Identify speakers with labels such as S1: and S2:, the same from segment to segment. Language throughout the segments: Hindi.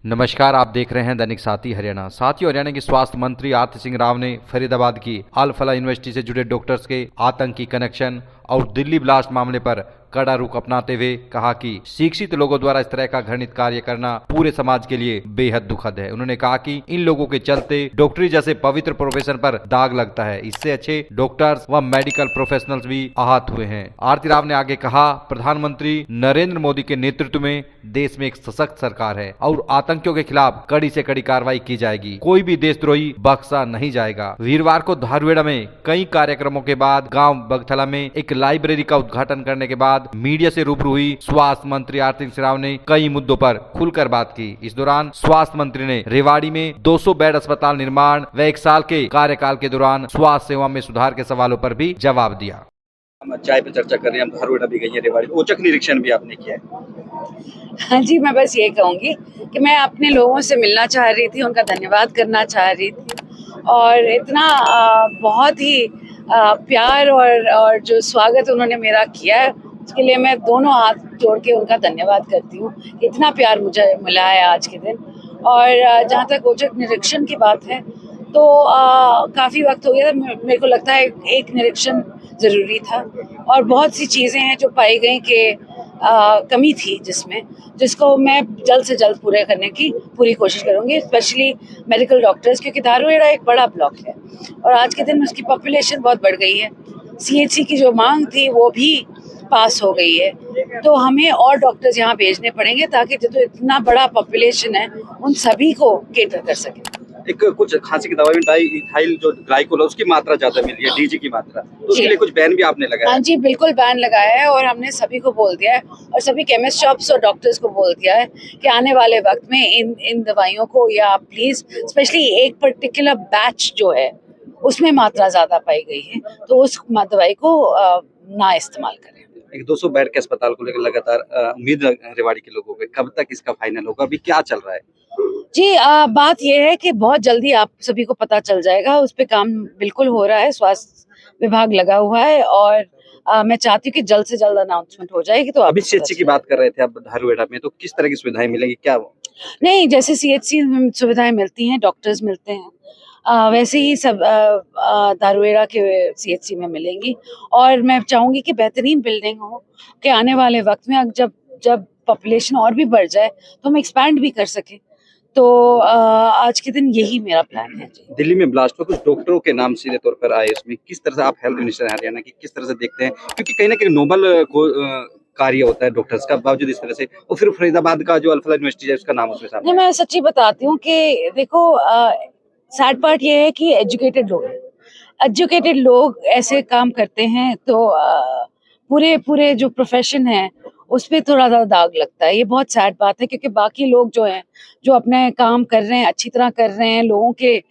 S1: नमस्कार, आप देख रहे हैं दैनिक साथी हरियाणा। साथियों, हरियाणा के स्वास्थ्य मंत्री आरती सिंह राव ने फरीदाबाद की अल फलाह यूनिवर्सिटी से जुड़े डॉक्टर्स के आतंकी कनेक्शन और दिल्ली ब्लास्ट मामले पर कड़ा रुख अपनाते हुए कहा कि शिक्षित लोगों द्वारा इस तरह का घृणित कार्य करना पूरे समाज के लिए बेहद दुखद है। उन्होंने कहा कि इन लोगों के चलते डॉक्टरी जैसे पवित्र प्रोफेशन पर दाग लगता है। इससे अच्छे डॉक्टर्स व मेडिकल प्रोफेशनल्स भी आहत हुए हैं। आरती राव ने आगे कहा, प्रधानमंत्री नरेंद्र मोदी के नेतृत्व में देश में एक सशक्त सरकार है और आतंकियों के खिलाफ कड़ी से कड़ी कार्रवाई की जाएगी। कोई भी देशद्रोही बख्शा नहीं जाएगा। वीरवार को धारुएड़ा में कई कार्यक्रमों के बाद गांव बगथला में एक लाइब्रेरी का उद्घाटन करने के बाद मीडिया से रूबरू हुई स्वास्थ्य मंत्री आरती सिंह राव ने कई मुद्दों पर खुलकर बात की। इस दौरान स्वास्थ्य मंत्री ने रेवाड़ी में 200 बेड अस्पताल निर्माण व 1 साल के कार्यकाल के दौरान स्वास्थ्य सेवा में सुधार के सवालों पर भी जवाब दिया।
S2: हम चाय पे चर्चा कर रहे हैं, हम धारुएड़ा भी गई है, रेवाड़ी औचक निरीक्षण भी आपने किया है।
S3: हाँ जी, मैं बस ये कहूँगी कि मैं अपने लोगों से मिलना चाह रही थी, उनका धन्यवाद करना चाह रही थी और इतना बहुत ही प्यार और जो स्वागत उन्होंने मेरा किया है उसके लिए मैं दोनों हाथ जोड़ के उनका धन्यवाद करती हूँ। इतना प्यार मुझे मिला है आज के दिन। और जहाँ तक औचक निरीक्षण की बात है तो काफ़ी वक्त हो गया था। मेरे को लगता है एक निरीक्षण ज़रूरी था और बहुत सी चीज़ें हैं जो पाई गई कि कमी थी जिसको मैं जल्द से जल्द पूरे करने की पूरी कोशिश करूंगी, स्पेशली मेडिकल डॉक्टर्स, क्योंकि धारुएड़ा एक बड़ा ब्लॉक है और आज के दिन उसकी पॉपुलेशन बहुत बढ़ गई है। सीएचसी की जो मांग थी वो भी पास हो गई है, तो हमें और डॉक्टर्स यहाँ भेजने पड़ेंगे ताकि जो इतना बड़ा पॉपुलेशन है उन सभी को केटर कर सके।
S2: एक कुछ खांसी की दवा में डाइइथाइल जो ग्लाइकोल उसकी मात्रा ज्यादा मिली है, डीजी की मात्रा, तो उसके लिए कुछ बैन भी आपने लगाया?
S3: हाँ जी, बिल्कुल बैन लगाया है और हमने सभी को बोल दिया है और सभी केमिस्ट शॉप्स और डॉक्टर्स को बोल दिया है कि आने वाले वक्त में इन दवाइयों को या प्लीज स्पेशली एक पर्टिकुलर बैच जो है उसमें मात्रा ज्यादा पाई गई है तो उस दवाई को ना इस्तेमाल करें।
S2: एक 200 बेड के अस्पताल को लेकर लगातार उम्मीद रेवाड़ी के लोगों पे, कब तक इसका फाइनल होगा, अभी क्या चल रहा है?
S3: जी, बात यह है कि बहुत जल्दी आप सभी को पता चल जाएगा। उस पे काम बिल्कुल हो रहा है, स्वास्थ्य विभाग लगा हुआ है और मैं चाहती हूँ कि जल्द से जल्द अनाउंसमेंट हो जाएगी। तो
S2: अभी सीएचसी की बात कर रहे थे आप धारुएड़ा में, तो किस तरह की सुविधाएं मिलेंगी क्या?
S3: नहीं, जैसे सीएचसी में सुविधाएं मिलती हैं, डॉक्टर्स मिलते हैं, वैसे ही सब धारुएड़ा के सीएचसी में मिलेंगी और मैं चाहूँगी कि बेहतरीन बिल्डिंग हो कि आने वाले वक्त में जब पॉपुलेशन और भी बढ़ जाए तो हम एक्सपैंड भी कर सकें। तो आज के दिन यही मेरा प्लान है।
S2: दिल्ली में ब्लास्ट में कुछ डॉक्टरों के नाम सीधे तौर पर आए, इसमें किस तरह से आप हेल्थ मिनिस्टर हरियाणा की किस तरह से देखते हैं, क्योंकि कहीं ना कहीं नोबल कार्य होता है डॉक्टर्स का, बावजूद इस तरह से और फिर फरीदाबाद का जो अल फलाह यूनिवर्सिटी है उसका नाम उसमें सामने।
S3: मैं सच्ची बताती हूँ कि देखो, सैड पार्ट ये है कि एजुकेटेड लोग ऐसे काम करते हैं तो पूरे जो प्रोफेशन है उस पर थोड़ा सा दाग लगता है। ये बहुत सैड बात है क्योंकि बाकी लोग जो हैं जो अपने काम कर रहे हैं, अच्छी तरह कर रहे हैं, लोगों के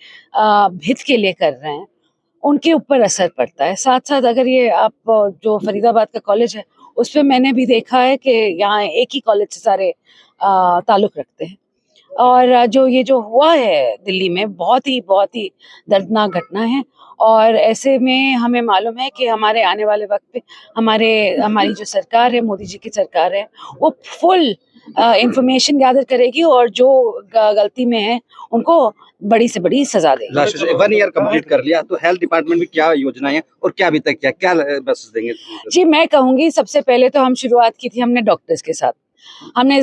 S3: हित के लिए कर रहे हैं, उनके ऊपर असर पड़ता है। साथ साथ अगर ये आप जो फरीदाबाद का कॉलेज है उस पर मैंने भी देखा है कि यहाँ एक ही कॉलेज से सारे ताल्लुक रखते हैं और जो हुआ है दिल्ली में बहुत ही दर्दनाक घटना है और ऐसे में हमें मालूम है कि हमारे आने वाले वक्त पे हमारी जो सरकार है, मोदी जी की सरकार है, वो फुल इंफॉर्मेशन गैदर करेगी और जो गलती में है उनको बड़ी से बड़ी सजा देगी।
S2: 1 ईयर कंप्लीट कर लिया, तो हेल्थ डिपार्टमेंट में क्या योजनाएं हैं और क्या अभी तक क्या मैसेज देंगे?
S3: जी, मैं कहूँगी सबसे पहले तो हम शुरुआत की थी हमने डॉक्टर्स के साथ। हमने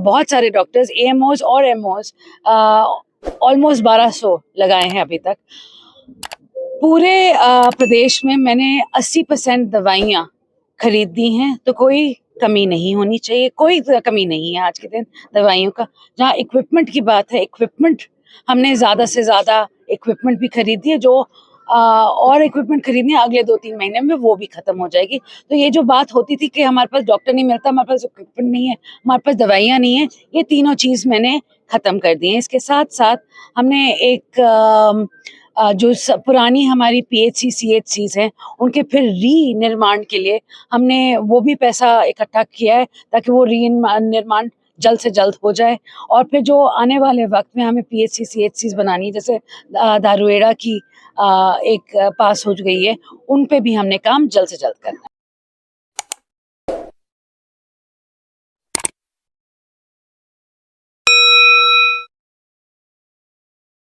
S3: बहुत सारे डॉक्टर्स, एएमओज और एमओज ऑलमोस्ट 1200 लगाए हैं अभी तक। पूरे प्रदेश में मैंने 80% दवाइयाँ खरीद दी हैं, तो कोई कमी नहीं होनी चाहिए, कोई कमी नहीं है आज के दिन दवाइयों का। जहाँ इक्विपमेंट की बात है, इक्विपमेंट हमने ज़्यादा से ज़्यादा इक्विपमेंट भी खरीदी है, जो और इक्विपमेंट खरीदनी है अगले 2-3 महीने में वो भी खत्म हो जाएगी। तो ये जो बात होती थी कि हमारे पास डॉक्टर नहीं मिलता, हमारे पास इक्विपमेंट नहीं है, हमारे पास दवाइयाँ नहीं है, ये तीनों चीज़ मैंने खत्म कर दी है। इसके साथ साथ हमने एक जो पुरानी हमारी पीएचसी सीएचसीज हैं उनके फिर री निर्माण के लिए हमने वो भी पैसा इकट्ठा किया है ताकि वो री निर्माण जल्द से जल्द हो जाए और फिर जो आने वाले वक्त में हमें पीएचसी सीएचसीज बनानी, जैसे धारुएड़ा की एक पास हो गई है, उन पे भी हमने काम जल्द से जल्द करना है।